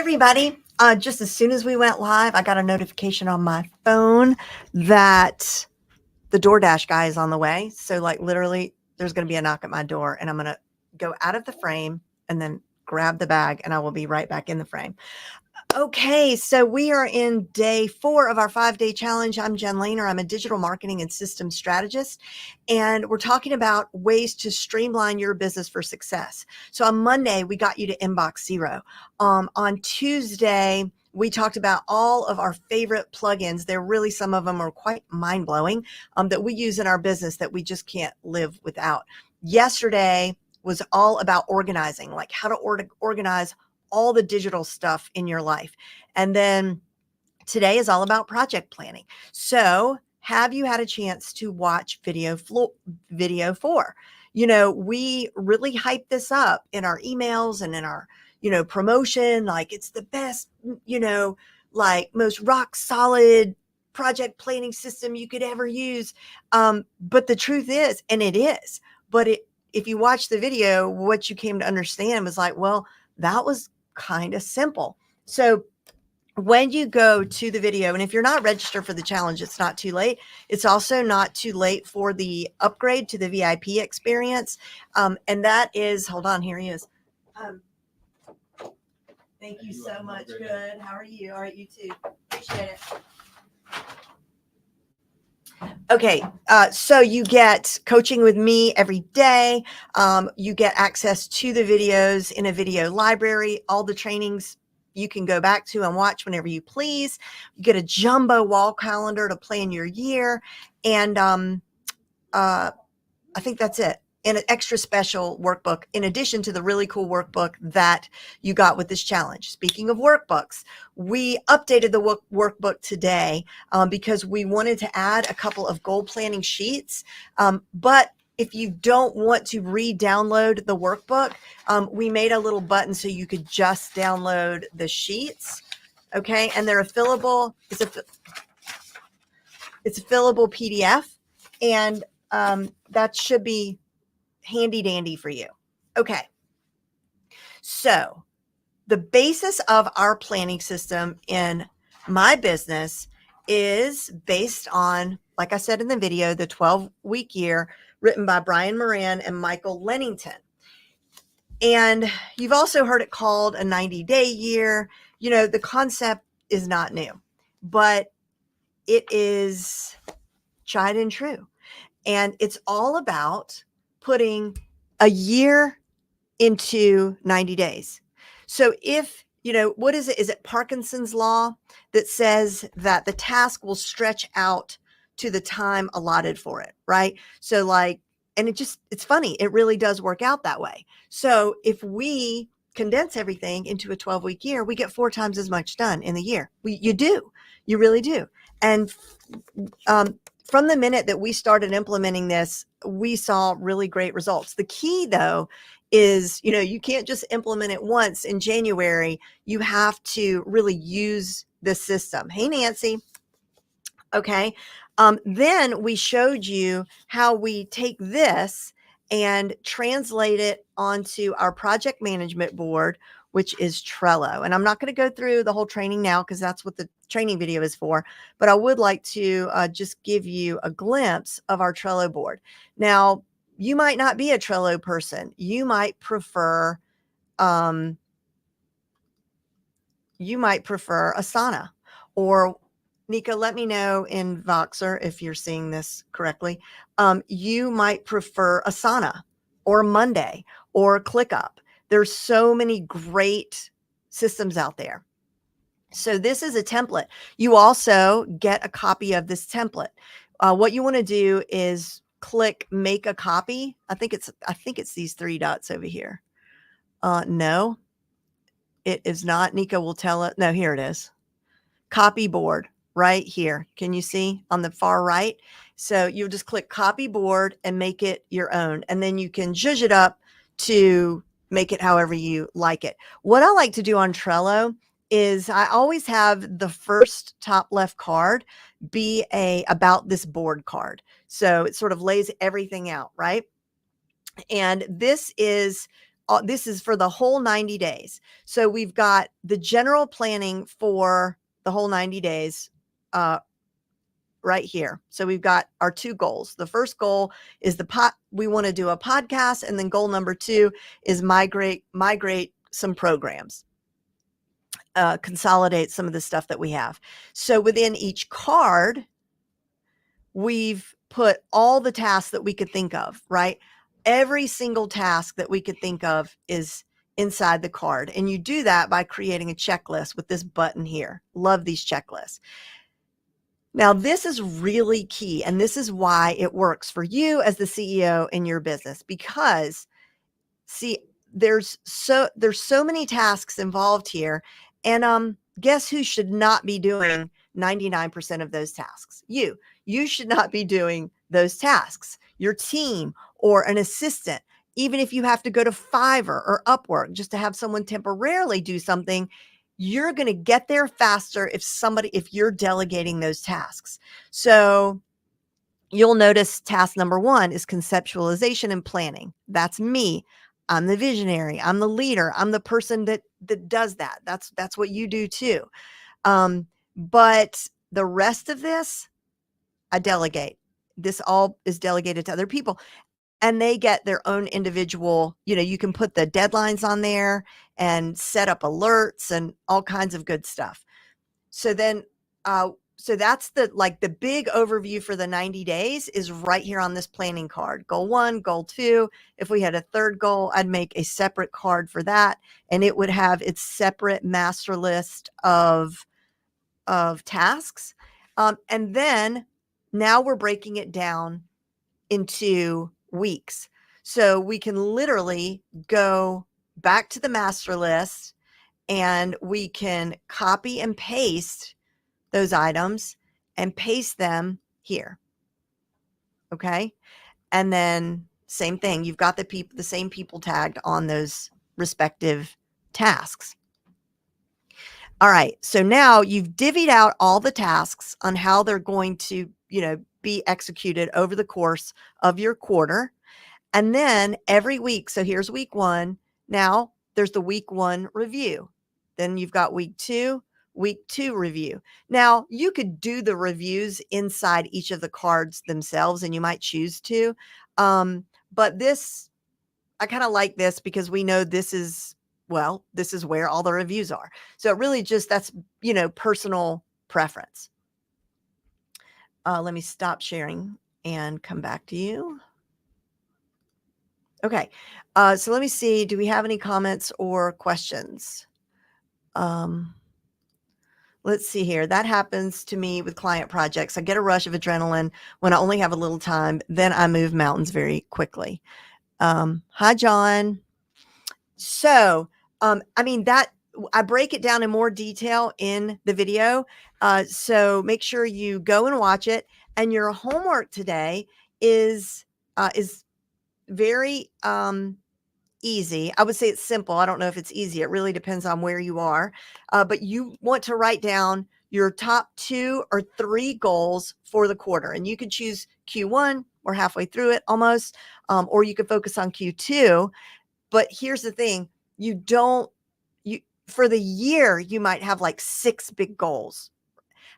everybody. Just as soon as we went live, I got a notification on my phone that the DoorDash guy is on the way. So like literally there's going to be a knock at my door and I'm going to go out of the frame and then grab the bag and I will be right back in the frame. Okay, so we are in day 4 of our 5-day challenge. I'm Jen Lehner. I'm a digital marketing and systems strategist, and we're talking about ways to streamline your business for success. So on Monday, we got you to inbox zero. On Tuesday, we talked about all of our favorite plugins. There really, some of them are quite mind-blowing that we use in our business that we just can't live without. Yesterday was all about organizing, like how to organize all the digital stuff in your life. And then today is all about project planning. So have you had a chance to watch video 4? You know, we really hype this up in our emails and in our, promotion, like it's the best, like most rock solid project planning system you could ever use. But the truth is, and it is, but if you watch the video, what you came to understand was like, well, that was kind of simple. So when you go to the video, and if you're not registered for the challenge, it's not too late. It's also not too late for the upgrade to the VIP experience. And that is, hold on, here he is. Thank you so much. Good. How are you? All right, you too. Appreciate it. Okay, so you get coaching with me every day. You get access to the videos in a video library, all the trainings you can go back to and watch whenever you please. You get a jumbo wall calendar to plan your year. And I think that's it. And an extra special workbook in addition to the really cool workbook that you got with this challenge. Speaking of workbooks, we updated the workbook today because we wanted to add a couple of goal planning sheets. But if you don't want to re-download the workbook, we made a little button so you could just download the sheets. Okay, and they're a fillable. It's a fillable PDF, and that should be handy dandy for you. Okay. So the basis of our planning system in my business is based on, like I said in the video, the 12-week year written by Brian Moran and Michael Lennington. And you've also heard it called a 90-day year. You know, the concept is not new, but it is tried and true. And it's all about putting a year into 90 days. So if, what is it? Is it Parkinson's law that says that the task will stretch out to the time allotted for it, right? So like, and it's funny. It really does work out that way. So if we condense everything into a 12-week year, we get 4 times as much done in the year. You really do. And from the minute that we started implementing this, we saw really great results. The key, though, is, you can't just implement it once in January. You have to really use the system. Hey, Nancy. Okay. Then we showed you how we take this and translate it onto our project management board, which is Trello. And I'm not going to go through the whole training now because that's what the training video is for, but I would like to just give you a glimpse of our Trello board. Now, you might not be a Trello person. You might prefer Asana, or Nico, let me know in Voxer if you're seeing this correctly. You might prefer Asana or Monday or ClickUp. There's so many great systems out there. So this is a template. You also get a copy of this template. What you want to do is click make a copy. I think it's these 3 dots over here. No, it is not. Nico will tell it. No, here it is. Copy board right here. Can you see on the far right? So you'll just click copy board and make it your own. And then you can zhuzh it up to make it however you like it. What I like to do on Trello is I always have the first top left card be a about this board card. So it sort of lays everything out, right? And this is this is for the whole 90 days. So we've got the general planning for the whole 90 days right here. So we've got our 2 goals. The first goal is we want to do a podcast. And then goal number 2 is migrate some programs, consolidate some of the stuff that we have. So within each card, we've put all the tasks that we could think of, right? Every single task that we could think of is inside the card. And you do that by creating a checklist with this button here. Love these checklists. Now, this is really key, and this is why it works for you as the CEO in your business, because see, there's so many tasks involved here, and guess who should not be doing 99% of those tasks? You should not be doing those tasks. Your team or an assistant, even if you have to go to Fiverr or Upwork just to have someone temporarily do something, you're going to get there faster if you're delegating those tasks. So you'll notice task number 1 is conceptualization and planning. That's me. I'm the visionary. I'm the leader. I'm the person that does that. That's what you do too. But the rest of this, I delegate. This all is delegated to other people. And they get their own individual, you can put the deadlines on there and set up alerts and all kinds of good stuff. So then, so that's the big overview for the 90 days is right here on this planning card. Goal 1, goal 2. If we had a third goal, I'd make a separate card for that. And it would have its separate master list of tasks. And then now we're breaking it down into weeks. So we can literally go back to the master list and we can copy and paste those items and paste them here. Okay. And then same thing, you've got the same people tagged on those respective tasks. All right. So now you've divvied out all the tasks on how they're going to, be executed over the course of your quarter. And then every week, so here's week 1. Now there's the week 1 review. Then you've got week 2 review. Now you could do the reviews inside each of the cards themselves, and you might choose to. But this, I kind of like this because we know this is where all the reviews are. So it really just, that's, personal preference. Let me stop sharing and come back to you. Okay. So let me see. Do we have any comments or questions? Let's see here. That happens to me with client projects. I get a rush of adrenaline when I only have a little time. Then I move mountains very quickly. Hi, John. So, I break it down in more detail in the video. So make sure you go and watch it. And your homework today is very easy. I would say it's simple. I don't know if it's easy. It really depends on where you are. But you want to write down your top 2 or 3 goals for the quarter. And you could choose Q1 or halfway through it almost, or you could focus on Q2. But here's the thing. For the year, you might have like 6 big goals.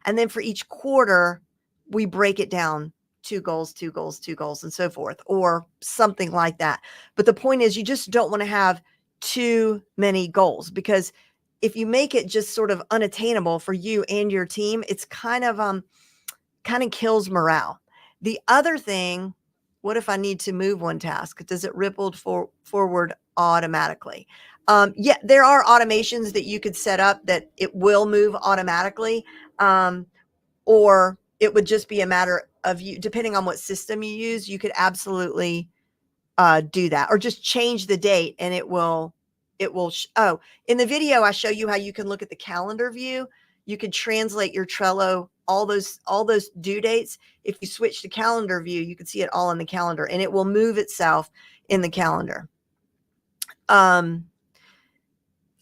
And then for each quarter, we break it down 2 goals, 2 goals, 2 goals, and so forth, or something like that. But the point is, you just don't want to have too many goals, because if you make it just sort of unattainable for you and your team, it's kind of kills morale. The other thing, what if I need to move one task? Does it ripple forward automatically? Yeah, there are automations that you could set up that it will move automatically, or it would just be a matter of you, depending on what system you use, you could absolutely do that, or just change the date and it will, in the video, I show you how you can look at the calendar view. You could translate your Trello, all those due dates. If you switch to calendar view, you can see it all in the calendar and it will move itself in the calendar.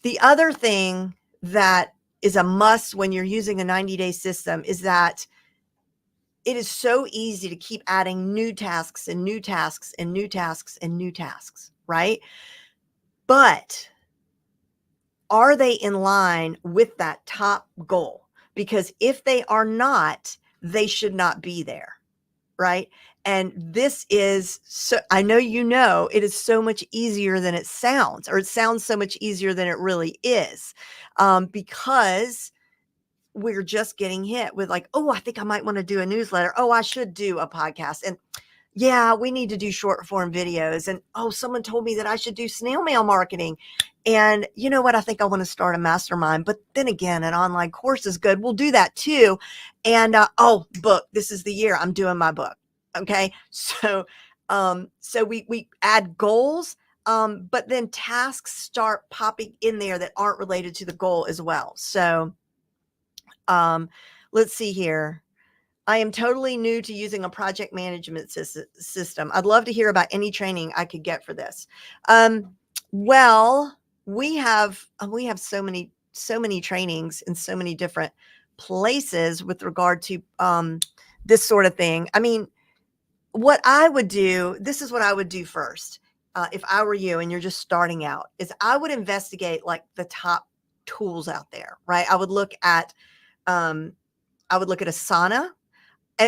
The other thing that is a must when you're using a 90-day system is that it is so easy to keep adding new tasks and new tasks and new tasks and new tasks, right? But are they in line with that top goal? Because if they are not, they should not be there, right? And this is so, I know it is so much easier than it sounds, or it sounds so much easier than it really is, because we're just getting hit with like, oh, I think I might want to do a newsletter. Oh, I should do a podcast. And yeah, we need to do short form videos. And oh, someone told me that I should do snail mail marketing. And you know what? I think I want to start a mastermind. But then again, an online course is good. We'll do that too. And book. This is the year I'm doing my book. Okay. So we add goals, but then tasks start popping in there that aren't related to the goal as well. So let's see here. I am totally new to using a project management system. I'd love to hear about any training I could get for this. Well, we have so many trainings in so many different places with regard to this sort of thing. I mean, this is what I would do first. If I were you and you're just starting out, is I would investigate like the top tools out there, right? I would look at Asana.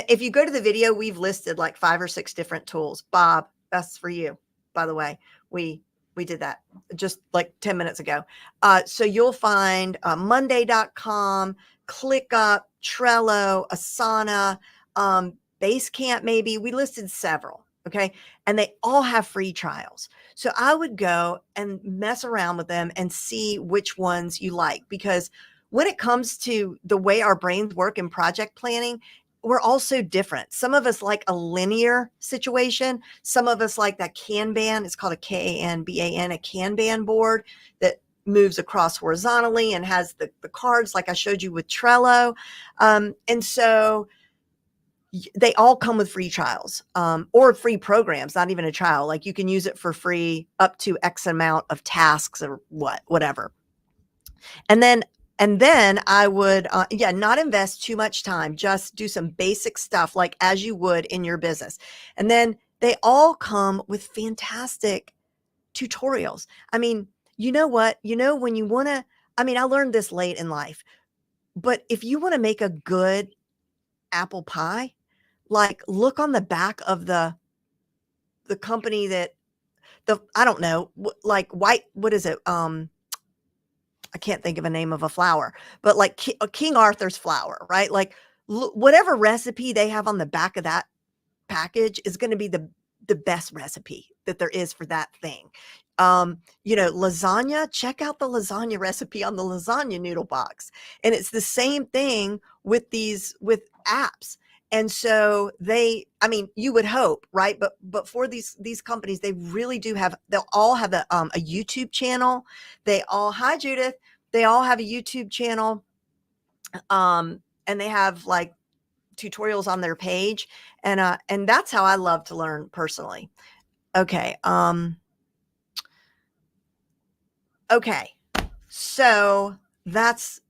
If you go to the video, we've listed like 5 or 6 different tools. Bob, that's for you, by the way. We did that just like 10 minutes ago. So you'll find Monday.com, ClickUp, Trello, Asana, Basecamp maybe. We listed several, okay? And they all have free trials. So I would go and mess around with them and see which ones you like, because when it comes to the way our brains work in project planning, we're all so different. Some of us like a linear situation. Some of us like that Kanban. It's called a Kanban, a Kanban board that moves across horizontally and has the cards like I showed you with Trello. And so they all come with free trials, or free programs, not even a trial. Like you can use it for free up to X amount of tasks or whatever. And then I would, not invest too much time, just do some basic stuff like as you would in your business. And then they all come with fantastic tutorials. I mean, you know what, when you want to, I learned this late in life, but if you want to make a good apple pie, like look on the back of the company that I don't know, like what is it? I can't think of a name of a flour, but like King Arthur's flour, right? Like whatever recipe they have on the back of that package is going to be the best recipe that there is for that thing. Lasagna, check out the lasagna recipe on the lasagna noodle box. And it's the same thing with apps. And so you would hope, right? But for these companies, they really do they'll all have a YouTube channel. Hi Judith, they all have a YouTube channel. And they have like tutorials on their page. And that's how I love to learn personally. Okay. Okay. So that's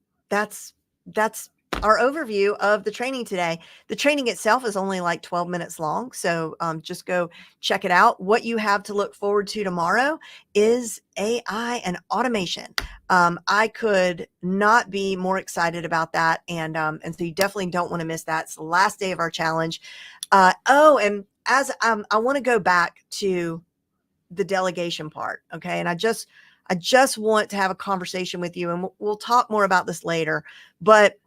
our overview of the training today. The training itself is only like 12 minutes long. So just go check it out. What you have to look forward to tomorrow is AI and automation. I could not be more excited about that. And so you definitely don't want to miss that. It's the last day of our challenge. And as I want to go back to the delegation part. Okay. And I just want to have a conversation with you, and we'll talk more about this later. But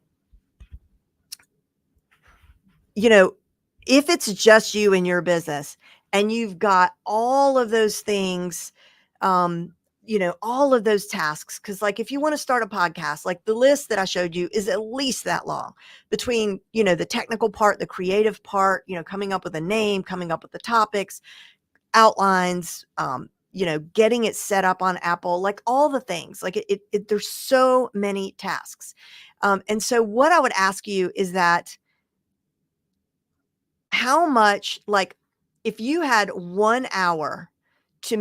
if it's just you in your business and you've got all of those things, all of those tasks, because like if you want to start a podcast, like the list that I showed you is at least that long between, the technical part, the creative part, coming up with a name, coming up with the topics, outlines, getting it set up on Apple, like all the things, like there's so many tasks. And so what I would ask you is that how much, like if you had 1 hour to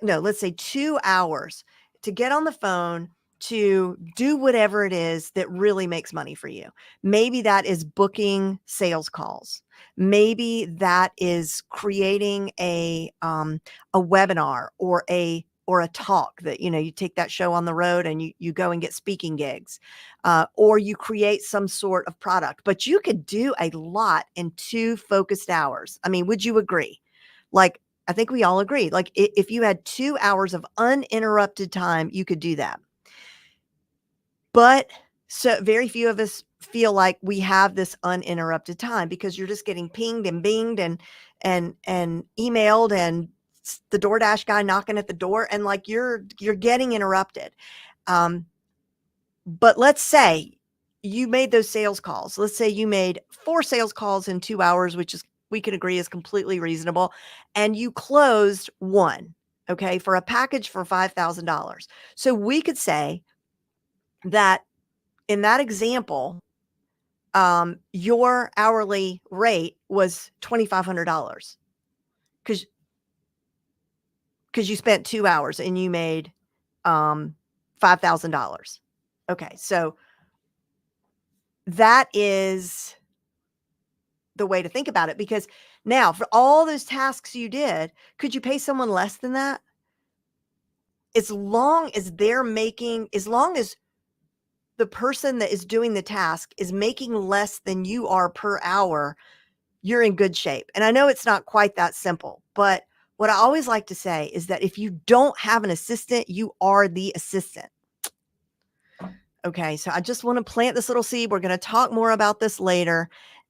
let's say 2 hours to get on the phone to do whatever it is that really makes money for you. Maybe that is booking sales calls. Maybe that is creating a webinar or a or a talk that, you take that show on the road and you go and get speaking gigs, or you create some sort of product, but you could do a lot in 2 focused hours. I mean, would you agree? Like, I think we all agree, like if you had 2 hours of uninterrupted time, you could do that. But so very few of us feel like we have this uninterrupted time because you're just getting pinged and binged and emailed and the DoorDash guy knocking at the door, and like you're getting interrupted. But let's say you made those sales calls. Let's say you made 4 sales calls in 2 hours, which is, we can agree, is completely reasonable, and you closed 1, okay, for a package for $5,000. So we could say that in that example, your hourly rate was $2,500 because you spent 2 hours and you made $5,000. Okay, so that is the way to think about it, because now for all those tasks you did, could you pay someone less than that? As long as the person that is doing the task is making less than you are per hour, you're in good shape. And I know it's not quite that simple, but what I always like to say is that if you don't have an assistant, you are the assistant. Okay, so I just want to plant this little seed. We're going to talk more about this later.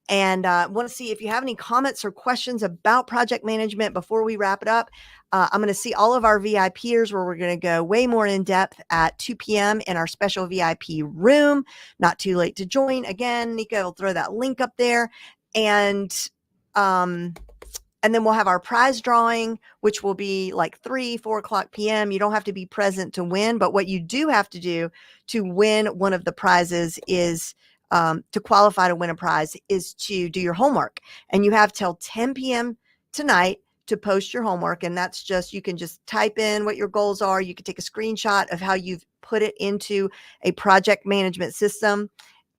And want to see if you have any comments or questions about project management before we wrap it up. I'm going to see all of our VIPers where we're going to go way more in depth at 2 p.m. in our special VIP room. Not too late to join. Again, Nika will throw that link up there. And then we'll have our prize drawing, which will be like 4 o'clock p.m. You don't have to be present to win, but what you do have to do to win one of the prizes is to qualify to win a prize is to do your homework. And you have till 10 p.m. tonight to post your homework. And that's just, you can just type in what your goals are. You can take a screenshot of how you've put it into a project management system.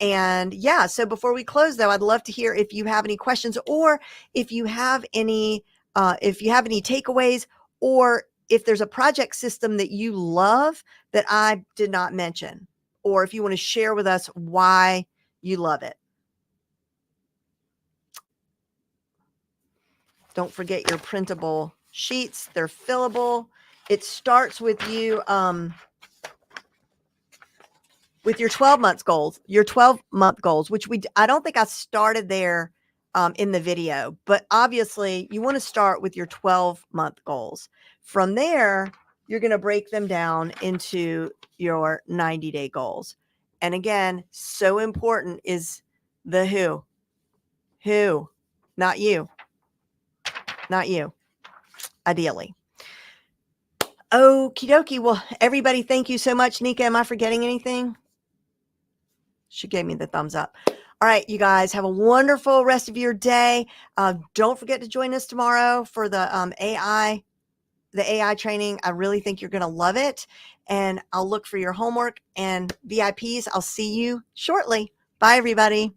And yeah, so before we close though, I'd love to hear if you have any questions, or if you have any takeaways, or if there's a project system that you love that I did not mention, or if you want to share with us why you love it. Don't forget your printable sheets. They're fillable. It starts with you with your 12-month goals, which I don't think I started there in the video, but obviously you want to start with your 12-month goals. From there, you're going to break them down into your 90-day goals. And again, so important is the who, not you, ideally. Okie dokie. Well, everybody, thank you so much. Nika, am I forgetting anything? She gave me the thumbs up. All right, you guys, have a wonderful rest of your day. Don't forget to join us tomorrow for the AI training. I really think you're going to love it. And I'll look for your homework, and VIPs, I'll see you shortly. Bye, everybody.